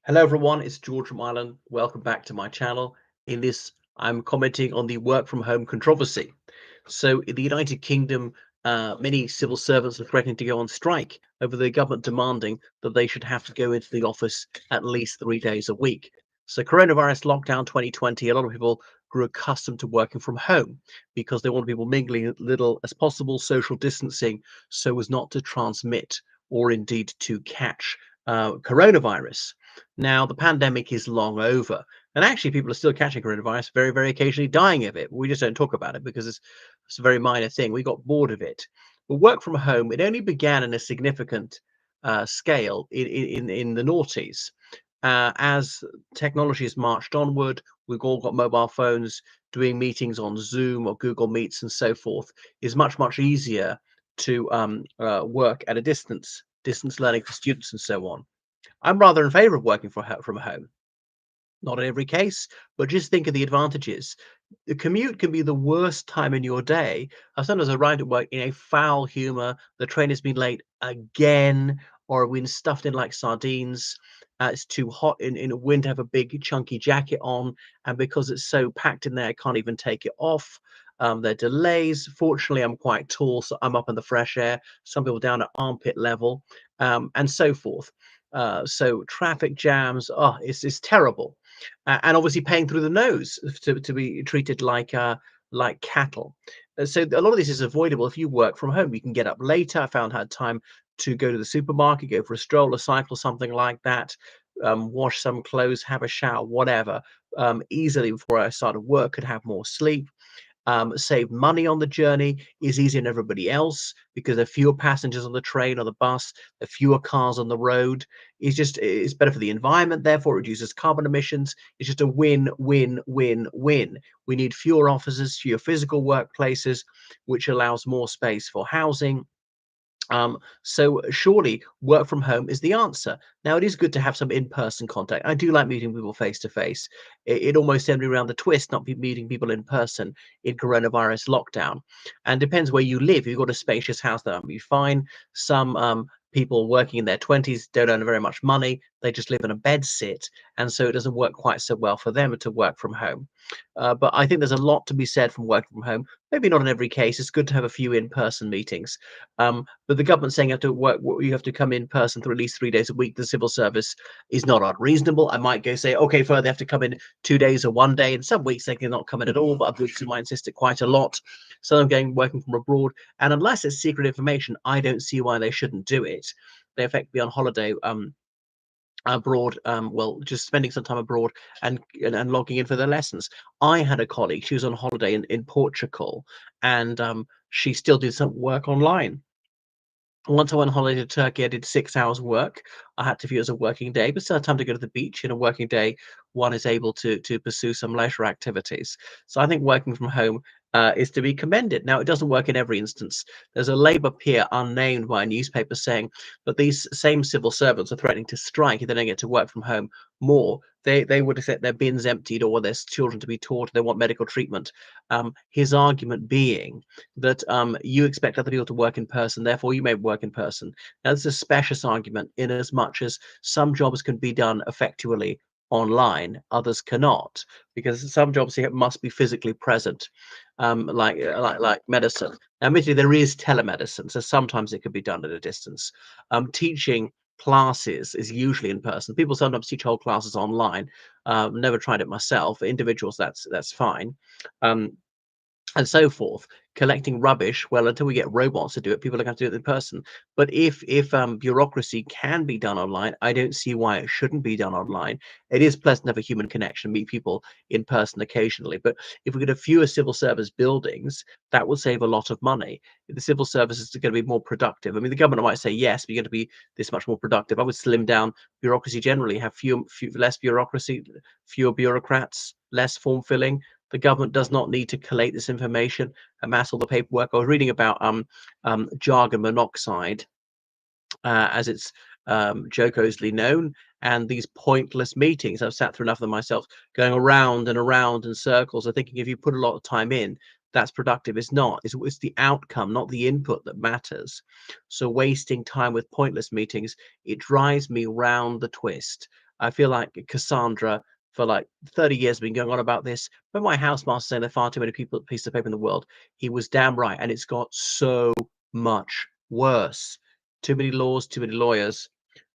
Hello everyone, it's George from Ireland. Welcome back to my channel. In this, I'm commenting on the work from home controversy. So in the United Kingdom, many civil servants are threatening to go on strike over the government demanding that they should have to go into the office at least 3 days a week. So coronavirus lockdown 2020, a lot of people grew accustomed to working from home because they want people mingling as little as possible, social distancing, so as not to transmit or indeed to catch coronavirus. Now, the pandemic is long over, and actually, people are still catching coronavirus, very, very occasionally dying of it. We just don't talk about it because it's a very minor thing. We got bored of it. But work from home, it only began in a significant scale in the noughties. As technology has marched onward, we've all got mobile phones. Doing meetings on Zoom or Google Meets and so forth is much, much easier to work at a distance learning for students and so on. I'm rather in favor of working from home. Not in every case, but just think of the advantages. The commute can be the worst time in your day. I've sometimes arrived at work in a foul humor. The train has been late again, or been stuffed in like sardines. It's too hot in a wind to have a big chunky jacket on, and because it's so packed in there, I can't even take it off. There are delays. Fortunately, I'm quite tall, so I'm up in the fresh air. Some people down at armpit level, and so forth. So traffic jams, oh, it's terrible, and obviously paying through the nose to be treated like cattle. So a lot of this is avoidable if you work from home. You can get up later. I found I had time to go to the supermarket, go for a stroll, a cycle, something like that, wash some clothes, have a shower, whatever, easily before I started work. Could have more sleep, save money on the journey, is easier than everybody else because there are fewer passengers on the train or the bus, there are fewer cars on the road. It's better for the environment, therefore it reduces carbon emissions. It's just a win, win, win, win. We need fewer offices, fewer physical workplaces, which allows more space for housing. So surely work from home is the answer. Now it is good to have some in-person contact. I do like meeting people face to face. It almost sent me around the twist, not be meeting people in person in coronavirus lockdown. And depends where you live. If you've got a spacious house, that'll be fine. Some people working in their 20s don't earn very much money. They just live in a bed sit, and so it doesn't work quite so well for them to work from home. But I think there's a lot to be said from working from home. Maybe not in every case. It's good to have a few in-person meetings. But the government saying you have to come in person for at least 3 days a week. The civil service is not unreasonable. I might go say, okay, fine, they have to come in 2 days or one day. In some weeks they cannot come in at all, but other weeks they might insist it quite a lot. So I'm going working from abroad, and unless it's secret information, I don't see why they shouldn't do it. They effectively on holiday abroad, well, just spending some time abroad and logging in for their lessons. I had a colleague, she was on holiday in Portugal, and she still did some work online. Once I went on holiday to Turkey, I did 6 hours work. I had to view it as a working day, but still had time to go to the beach. In a working day, one is able to pursue some leisure activities. So I think working from home is to be commended. Now, it doesn't work in every instance. There's a Labour peer unnamed by a newspaper saying that these same civil servants are threatening to strike if they don't get to work from home more. They would have said their bins emptied or their children to be taught, they want medical treatment. His argument being that you expect other people to work in person, therefore you may work in person. Now, this is a specious argument in as much as some jobs can be done effectually online, others cannot, because some jobs here must be physically present, like medicine. Now, admittedly, there is telemedicine, so sometimes it can be done at a distance. Teaching classes is usually in person. People sometimes teach whole classes online. Never tried it myself. For individuals, that's fine. Um, and so forth. Collecting rubbish, well, until we get robots to do it, people are going to do it in person. But if bureaucracy can be done online, I don't see why it shouldn't be done online. It is pleasant to have a human connection, meet people in person occasionally. But if we could have fewer civil service buildings, that would save a lot of money. If the civil service is going to be more productive, I mean, the government might say yes, but you're going to be this much more productive. I would slim down bureaucracy generally, have less bureaucracy, fewer bureaucrats, less form filling. The government does not need to collate this information, amass all the paperwork. I was reading about jargon monoxide, as it's jocosely known, and these pointless meetings. I've sat through enough of them myself, going around and around in circles. I'm thinking if you put a lot of time in, that's productive. It's not. It's the outcome, not the input, that matters. So wasting time with pointless meetings, it drives me round the twist. I feel like Cassandra for like 30 years been going on about this. When my housemaster saying there are far too many people pieces of paper in the world, he was damn right, and it's got so much worse. Too many laws, too many lawyers,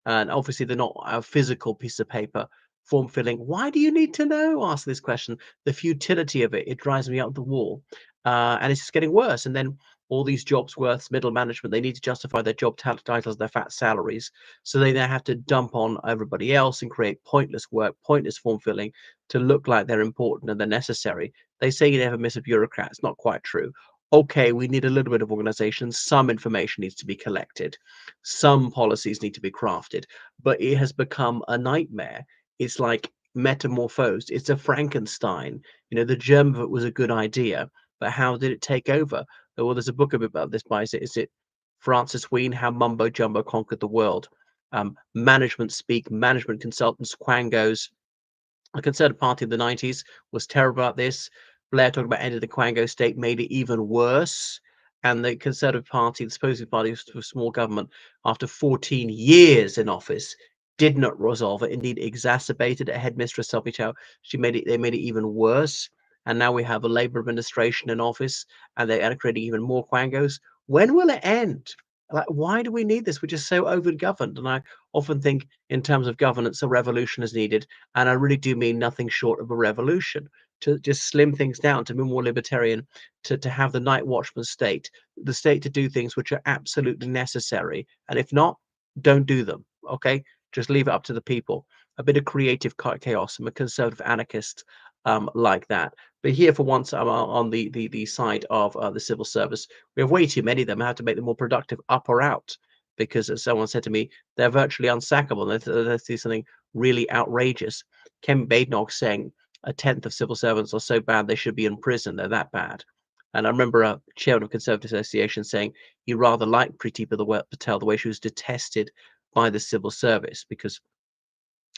and obviously they're not a physical piece of paper. Form filling. Why do you need to know? Ask this question. The futility of it drives me up the wall, and it's just getting worse. And then all these jobs worths, middle management, they need to justify their job titles, their fat salaries, so they now have to dump on everybody else and create pointless work, pointless form filling to look like they're important and they're necessary. They say you never miss a bureaucrat. It's not quite true. Okay, we need a little bit of organization. Some information needs to be collected. Some policies need to be crafted, but it has become a nightmare. It's like metamorphosed. It's a Frankenstein. The germ of it was a good idea, but how did it take over? Well, there's a book about this by is it Francis Wheen, How Mumbo Jumbo Conquered the World. Management speak, management consultants, quangos. The Conservative Party of the 90s was terrible about this. Blair talking about ending the Quango state made it even worse. And the Conservative Party, the supposed party for small government, after 14 years in office, did not resolve it. Indeed, exacerbated it. Headmistress Sophie Chow, they made it even worse. And now we have a Labour administration in office, and they are creating even more Quangos. When will it end? Like, why do we need this? We're just so over-governed. And I often think, in terms of governance, a revolution is needed. And I really do mean nothing short of a revolution, to just slim things down, to be more libertarian, to have the night watchman state, the state to do things which are absolutely necessary. And if not, don't do them. Okay? Just leave it up to the people. A bit of creative chaos. I'm a conservative anarchist like that. But here, for once, I'm on the side of the civil service. We have way too many of them. I have to make them more productive, up or out. Because as someone said to me, they're virtually unsackable. Let's do something really outrageous. Ken Badenoch saying a tenth of civil servants are so bad they should be in prison. They're that bad. And I remember a chairman of Conservative Association saying he rather liked Priti Patel, the way she was detested by the civil service, because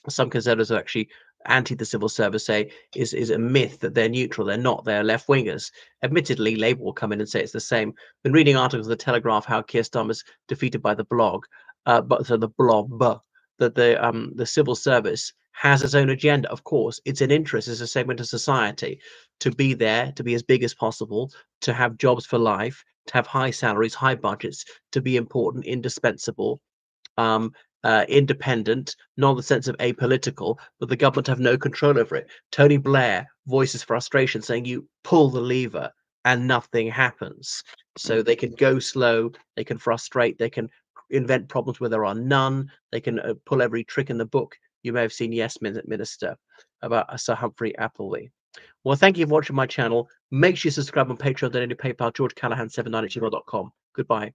some conservatives are actually anti the civil service, say is a myth that they're neutral. They're not. They're left wingers. Admittedly, Labour will come in and say it's the same. Been reading articles in the Telegraph how Keir Starmer's defeated by the blog, but so the blob, that the civil service has its own agenda. Of course, it's an interest, it's a segment of society to be there, to be as big as possible, to have jobs for life, to have high salaries, high budgets, to be important, indispensable, um, independent, not in the sense of apolitical, but the government have no control over it. Tony Blair voices frustration, saying you pull the lever and nothing happens. So they can go slow, they can frustrate, they can invent problems where there are none, they can pull every trick in the book. You may have seen Yes Minister about Sir Humphrey Appleby. Well, thank you for watching my channel. Make sure you subscribe on Patreon, donate to PayPal, georgecallahan79@gmail.com. Goodbye.